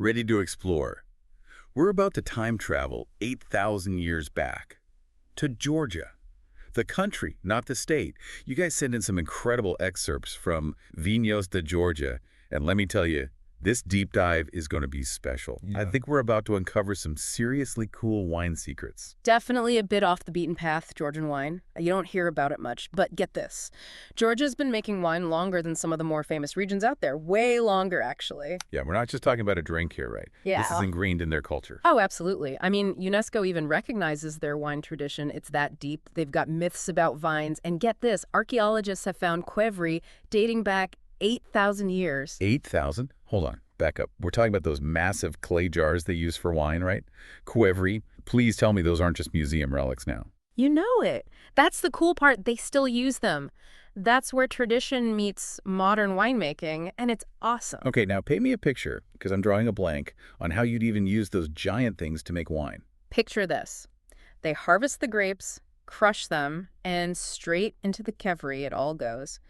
Ready to explore? We're about to time travel 8,000 years back to Georgia. The country, not the state. You guys sent in some incredible excerpts from Vinos de Georgia, and let me tell you, this deep dive is going to be special. I think we're about to uncover some seriously cool wine secrets. Definitely a bit off the beaten path, Georgian wine. You don't hear about it much, but get this. Georgia's been making wine longer than some of the more famous regions out there. Way longer, actually. Yeah, we're not just talking about a drink here, right? Yeah. This is ingrained in their culture. Oh, absolutely. I mean, UNESCO even recognizes their wine tradition. It's that deep. They've got myths about vines. And get this, archaeologists have found qvevris dating back 8,000 years. 8,000? Hold on, back up. We're talking about those massive clay jars they use for wine, right? Qvevri. Please tell me those aren't just museum relics now. You know it. That's the cool part. They still use them. That's where tradition meets modern winemaking, and it's awesome. Okay, now paint me a picture, because I'm drawing a blank, on how you'd even use those giant things to make wine. Picture this. They harvest the grapes, crush them, and straight into the qvevri it all goes.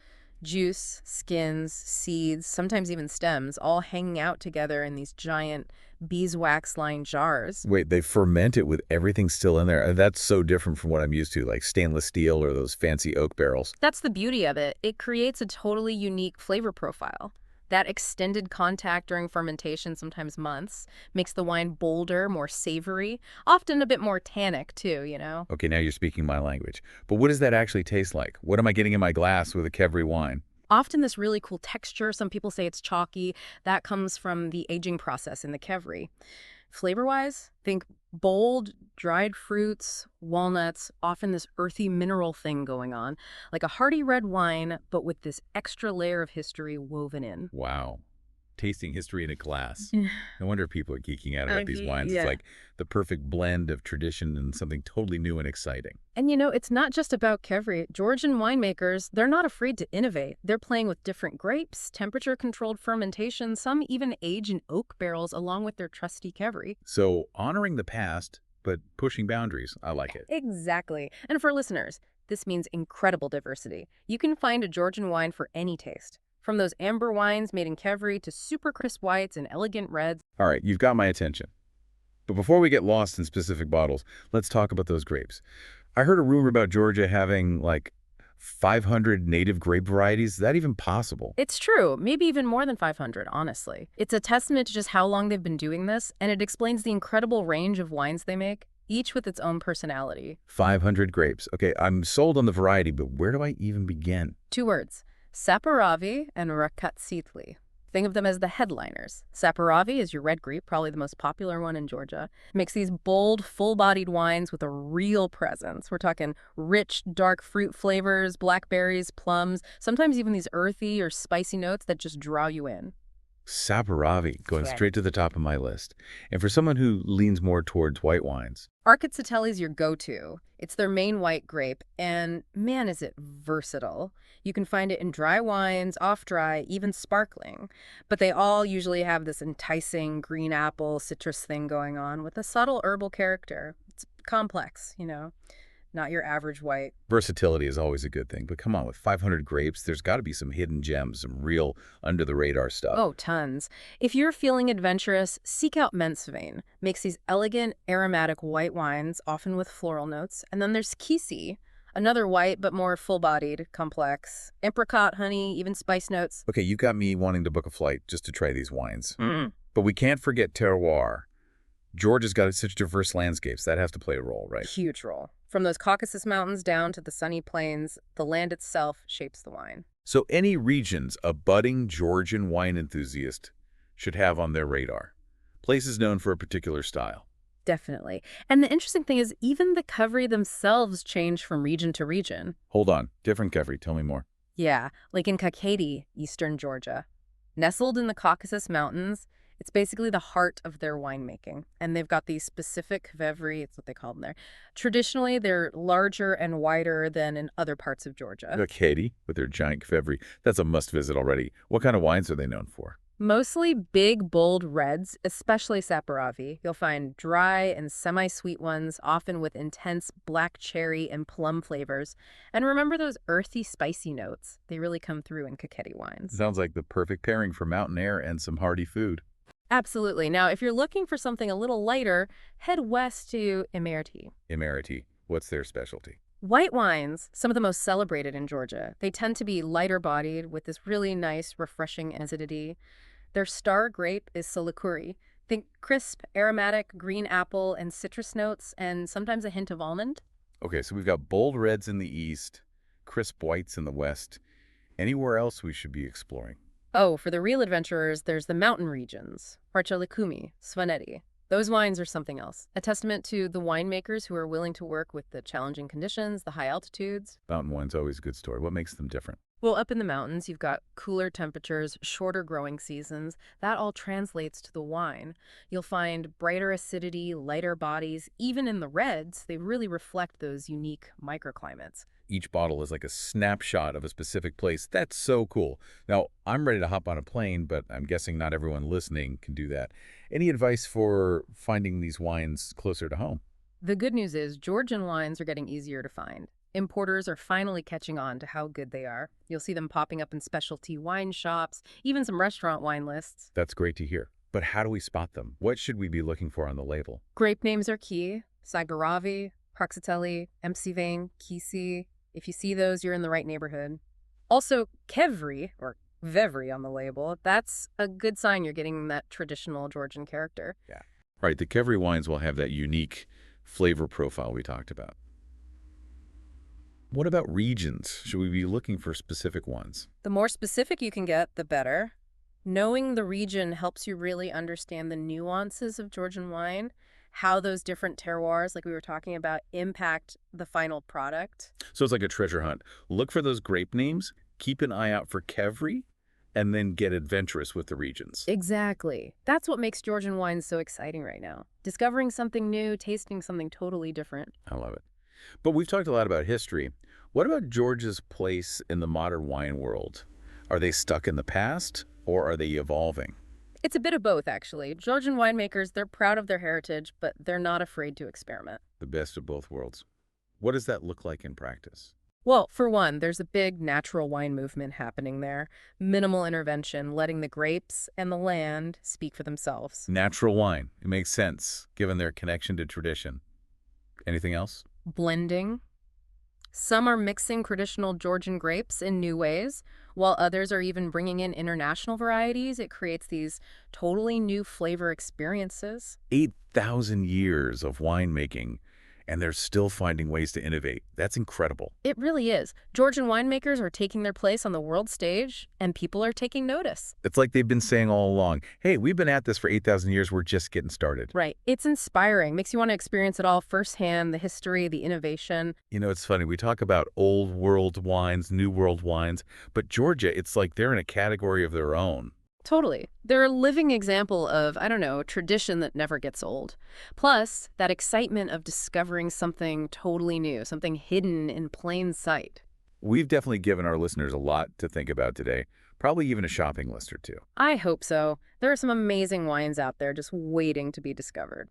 Juice, skins, seeds, sometimes even stems, all hanging out together in these giant beeswax-lined jars. Wait, they ferment it with everything still in there? That's so different from what I'm used to, like stainless steel or those fancy oak barrels. That's the beauty of it. It creates a totally unique flavor profile. That extended contact during fermentation, sometimes months, makes the wine bolder, more savory, often a bit more tannic too, you know? Okay, now you're speaking my language. But what does that actually taste like? What am I getting in my glass with a qvevri wine? Often this really cool texture, some people say it's chalky, that comes from the aging process in the qvevri. Flavor-wise, think bold, dried fruits, walnuts, often this earthy mineral thing going on, like a hearty red wine, but with this extra layer of history woven in. Wow. Tasting history in a glass. Yeah. No wonder people are geeking out about these wines. Yeah. It's like the perfect blend of tradition and something totally new and exciting. And you know, it's not just about qvevri. Georgian winemakers, they're not afraid to innovate. They're playing with different grapes, temperature-controlled fermentation, some even age in oak barrels along with their trusty qvevri. So honoring the past, but pushing boundaries. I like it. Exactly. And for listeners, this means incredible diversity. You can find a Georgian wine for any taste. From those amber wines made in qvevri to super crisp whites and elegant reds. All right, you've got my attention. But before we get lost in specific bottles, let's talk about those grapes. I heard a rumor about Georgia having like 500 native grape varieties. Is that even possible? It's true, maybe even more than 500, honestly. It's a testament to just how long they've been doing this, and it explains the incredible range of wines they make, each with its own personality. 500 grapes. Okay, I'm sold on the variety, but where do I even begin? 2 words, Saperavi and Rakatsitli. Think of them as the headliners. Saperavi is your red grape, probably the most popular one in Georgia. Makes these bold, full-bodied wines with a real presence. We're talking rich, dark fruit flavors, blackberries, plums, sometimes even these earthy or spicy notes that just draw you in. Saperavi, going Right. straight to the top of my list. And for someone who leans more towards white wines, Arcatzelli is your go-to. It's their main white grape, and man, is it versatile. You can find it in dry wines, off-dry, even sparkling. But they all usually have this enticing green apple citrus thing going on with a subtle herbal character. It's complex, you know, not your average white. versatility is always a good thing. But come on, with 500 grapes, there's got to be some hidden gems, some real under-the-radar stuff. Oh, tons. If you're feeling adventurous, seek out Mentsvein. Makes these elegant, aromatic white wines, often with floral notes. And then there's Kisi, another white but more full-bodied, complex. Apricot, honey, even spice notes. Okay, you got me wanting to book a flight just to try these wines. Mm. But we can't forget terroir. Georgia's got such diverse landscapes. That has to play a role, right? Huge role. From those Caucasus Mountains down to the sunny plains, the land itself shapes the wine. So any regions a budding Georgian wine enthusiast should have on their radar. Places known for a particular style. Definitely. And the interesting thing is, even the qvevri themselves change from region to region. Hold on. Different qvevri. Tell me more. Yeah, like in Kakheti, eastern Georgia. Nestled in the Caucasus Mountains, it's basically the heart of their winemaking. And they've got these specific qvevri, it's what they call them there. Traditionally, they're larger and wider than in other parts of Georgia. Katie, with their giant qvevri. That's a must-visit already. What kind of wines are they known for? Mostly big, bold reds, especially Saperavi. You'll find dry and semi-sweet ones, often with intense black cherry and plum flavors. And remember those earthy, spicy notes. They really come through in Kakheti wines. Sounds like the perfect pairing for mountain air and some hearty food. Absolutely. Now, if you're looking for something a little lighter, head west to Imerti. Emeriti, what's their specialty? White wines, some of the most celebrated in Georgia, they tend to be lighter bodied with this really nice, refreshing acidity. Their star grape is silicuri. Think crisp, aromatic green apple and citrus notes, and sometimes a hint of almond. Okay, so we've got bold reds in the east, crisp whites in the west. Anywhere else we should be exploring? Oh, for the real adventurers, there's the mountain regions, Parchalicumi, Svaneti. Those wines are something else, a testament to the winemakers who are willing to work with the challenging conditions, the high altitudes. Mountain wine's always a good story. What makes them different? Well, up in the mountains, you've got cooler temperatures, shorter growing seasons. That all translates to the wine. You'll find brighter acidity, lighter bodies. Even in the reds, they really reflect those unique microclimates. Each bottle is like a snapshot of a specific place. That's so cool. Now, I'm ready to hop on a plane, but I'm guessing not everyone listening can do that. Any advice for finding these wines closer to home? The good news is Georgian wines are getting easier to find. Importers are finally catching on to how good they are. You'll see them popping up in specialty wine shops, even some restaurant wine lists. That's great to hear. But how do we spot them? What should we be looking for on the label? Grape names are key. Sagaravi, Praxitelli, Mcvane, Kisi. If you see those, you're in the right neighborhood. Also, qvevris, or qvevris on the label, that's a good sign you're getting that traditional Georgian character. Yeah. Right, the qvevris wines will have that unique flavor profile we talked about. What about regions? Should we be looking for specific ones? The more specific you can get, the better. Knowing the region helps you really understand the nuances of Georgian wine, how those different terroirs, like we were talking about, impact the final product. So it's like a treasure hunt. Look for those grape names, keep an eye out for qvevris, and then get adventurous with the regions. Exactly. That's what makes Georgian wine so exciting right now. Discovering something new, tasting something totally different. I love it. But we've talked a lot about history. What about Georgia's place in the modern wine world? Are they stuck in the past, or are they evolving? It's a bit of both, actually. Georgian winemakers, they're proud of their heritage, but they're not afraid to experiment. The best of both worlds. What does that look like in practice? Well, for one, there's a big natural wine movement happening there. Minimal intervention, letting the grapes and the land speak for themselves. Natural wine. It makes sense, given their connection to tradition. Anything else? Blending. Some are mixing traditional Georgian grapes in new ways, while others are even bringing in international varieties. It creates these totally new flavor experiences. 8,000 years of winemaking, and they're still finding ways to innovate. That's incredible. It really is. Georgian winemakers are taking their place on the world stage, and people are taking notice. It's like they've been saying all along, hey, we've been at this for 8,000 years, we're just getting started. Right. It's inspiring. Makes you want to experience it all firsthand, the history, the innovation. You know, it's funny, we talk about old world wines, new world wines, but Georgia, it's like they're in a category of their own. Totally. They're a living example of, I don't know, tradition that never gets old. Plus, that excitement of discovering something totally new, something hidden in plain sight. We've definitely given our listeners a lot to think about today, probably even a shopping list or two. I hope so. There are some amazing wines out there just waiting to be discovered.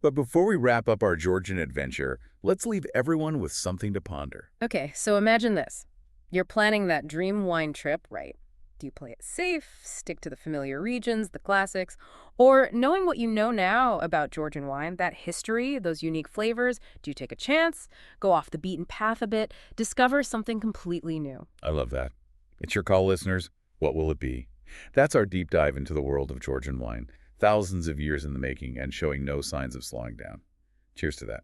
But before we wrap up our Georgian adventure, let's leave everyone with something to ponder. Okay, so imagine this. You're planning that dream wine trip, right? Do you play it safe, stick to the familiar regions, the classics, or knowing what you know now about Georgian wine, that history, those unique flavors, do you take a chance, go off the beaten path a bit, discover something completely new? I love that. It's your call, listeners. What will it be? That's our deep dive into the world of Georgian wine. Thousands of years in the making and showing no signs of slowing down. Cheers to that.